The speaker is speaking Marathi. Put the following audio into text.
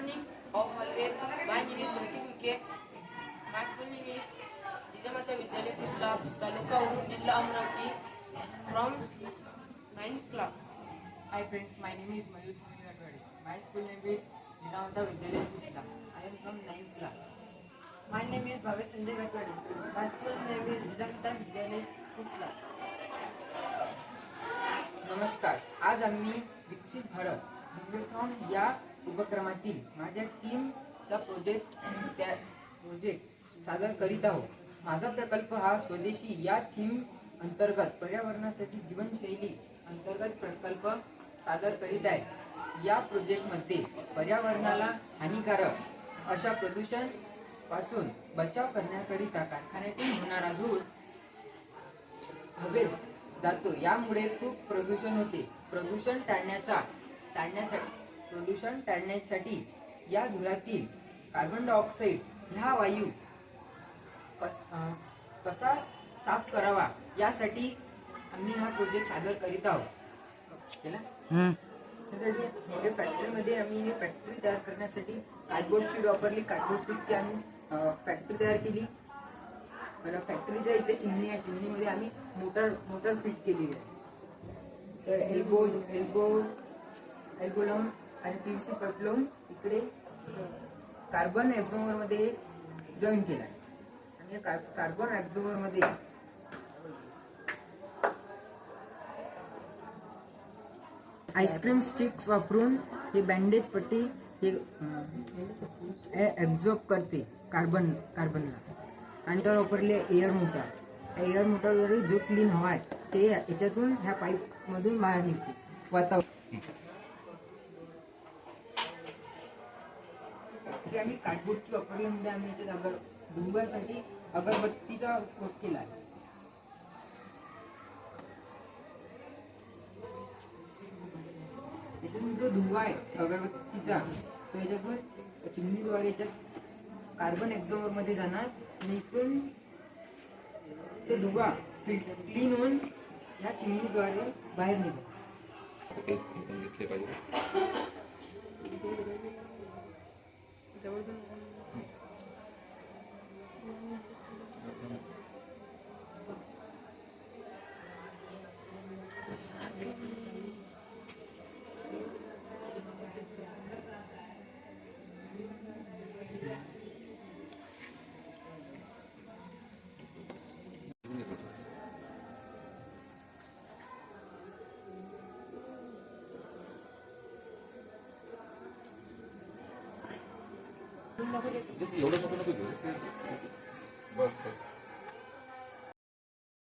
morning, all always. My name is Ritik Wike. My school name is Jijamata Vidyalaya Kusla, Taluka Urud, Jilla Amravati, from 9th class. Hi friends, my name is Mayur Sunil Gatwade. My school name is Jijamata Vidyalaya Kusla. I am from 9th class. My name is Bhavesh Sanjay Gatwade. My school name is Jijamata Vidyalaya Kusla. नमस्कार. आज आम्ही विकसित भारत बिब्लिओथॉन या उपक्रमातील माझ्या टीमचा प्रोजेक्ट सादर करीत आहोत. माझा प्रकल्प हा स्वदेशी या थीम अंतर्गत पर्यावरणासाठी जीवनशैली अंतर्गत प्रकल्प सादर करीत आहे. या प्रोजेक्टमध्ये पर्यावरणाला हानिकारक अशा प्रदूषण पासून बचाव करण्याकरिता कारखान्यातून होणारा धूर हवेत जातो. यामुळे खूप प्रदूषण होते. प्रदूषण टाळण्यासाठी या धुरातील कार्बन डायऑक्साईड ह्या वायू कसा साफ करावा यासाठी आम्ही हा प्रोजेक्ट सादर करीत आहोत. त्यासाठी फॅक्टरीमध्ये आम्ही हे फॅक्टरी तयार करण्यासाठी कार्डबोर्ड शीट वापरली. कार्डबोर्ड शीटची आम्ही फॅक्टरी तयार केली. फॅक्टरीच्या इथे चिमणी आहे. चिमणीमध्ये आम्ही मोटर फिट केलेली आहे. तर एल्बो लावून आणि पीव्हीसी पाईप लावून इकडे कार्बन ॲब्झॉर्बर मध्ये जॉईन केला आहे. आणि कार्बन ॲब्झॉर्बर मध्ये आईस्क्रीम स्टिक्स वापरून हे बँडेज पट्टी हे ॲब्झॉर्ब करते कार्बनला. आणि त्यावर वापरले एअर मोटरद्वारे जो क्लीन हवा आहे ते याच्यातून ह्या पाईप मधून बाहेर निघते वातावरण. आम्ही कार्डबोर्डची वापरल्यामध्ये आम्ही याच्यात धुव्यासाठी अगरबत्तीचा कोट केला आहे. याच्यातून जो धुवा आहे अगरबत्तीचा तो याच्यातून चिमणीद्वारे याच्यात कार्बन ॲब्झॉर्बर मध्ये जाणार आणि इथून ते धुवा क्लीन होऊन या चिमणीद्वारे बाहेर निघतो. एवढं मोठं नको घेऊ.